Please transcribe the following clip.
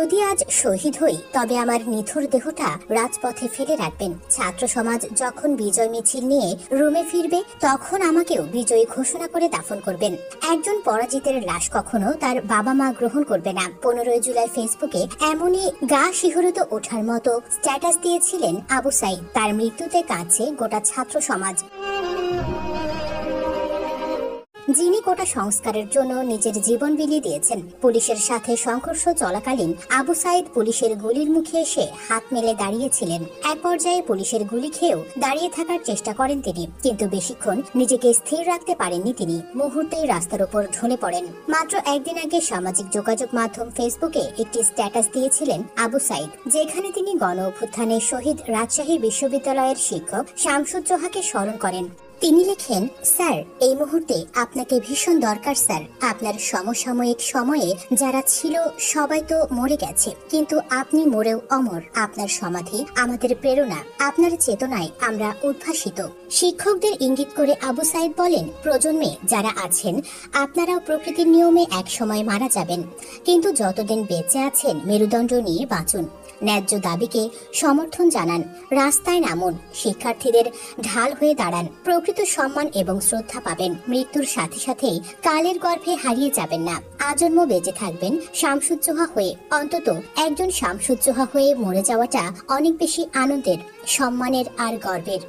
যদি আজ শহীদ হই তবে আমার নিথর দেহটা রাজপথে ফেলে রাখবেন। ছাত্র সমাজ যখন বিজয় মিছিল নিয়ে রুমে ফিরবে তখন আমাকেও বিজয়ী ঘোষণা করে দাফন করবেন। একজন পরাজিতের লাশ কখনো তার বাবা মা গ্রহণ করবে না। 15 জুলাই ফেসবুকে এমনই গা শিহরিত ওঠার মতো স্ট্যাটাস দিয়েছিলেন আবু সাইদ। তার মৃত্যুতে কাঁদছে গোটা ছাত্র সমাজ, যিনি কোটা সংস্কারের জন্য নিজের জীবন বিলিয়ে দিয়েছেন। পুলিশের সাথে সংঘর্ষ চলাকালীন আবু সাইদ পুলিশের গুলির মুখে এসে হাত মেলে দাঁড়িয়েছিলেন। এক পর্যায়ে পুলিশের গুলি খেয়েও দাঁড়িয়ে থাকার চেষ্টা করেন তিনি, কিন্তু বেশিক্ষণ নিজেকে স্থির রাখতে পারেননি তিনি। মুহূর্তেই রাস্তার উপর ঢলে পড়েন। মাত্র একদিন আগে সামাজিক যোগাযোগ মাধ্যম ফেসবুকে একটি স্ট্যাটাস দিয়েছিলেন আবু সাইদ, যেখানে তিনি গণ অভ্যুত্থানে শহীদ রাজশাহী বিশ্ববিদ্যালয়ের শিক্ষক শামসুজ্জোহাকে স্মরণ করেন। তিনি লেখেন, স্যার, এই মুহূর্তে আপনাকে ভীষণ দরকার স্যার। আপনার সমসাময়িক সময়ে যারা ছিল সবাই তো মরে গেছে, কিন্তু আপনি মরেও অমর। আপনার সমাধি আমাদের প্রেরণা, আপনার চেতনায় আমরা উদ্ভাসিত। শিক্ষকদের ইঙ্গিত করে আবু সাইদ বলেন, প্রজন্মে যারা আছেন আপনারাও প্রকৃতির নিয়মে এক সময় মারা যাবেন, কিন্তু যতদিন বেঁচে আছেন মেরুদণ্ড নিয়ে বাঁচুন। ন্যায্য দাবিকে সমর্থন জানান, রাস্তায় নামুন, শিক্ষার্থীদের ঢাল হয়ে দাঁড়ান। প্রকৃত সম্মান এবং শ্রদ্ধা পাবেন। মৃত্যুর সাথে সাথেই কালের গর্ভে হারিয়ে যাবেন না। আজন্ম বেঁচে থাকবেন শামসুজ্জোহা হয়ে। অন্তত একজন শামসুজ্জোহা হয়ে মরে যাওয়াটা অনেক বেশি আনন্দের, সম্মানের আর গর্বের।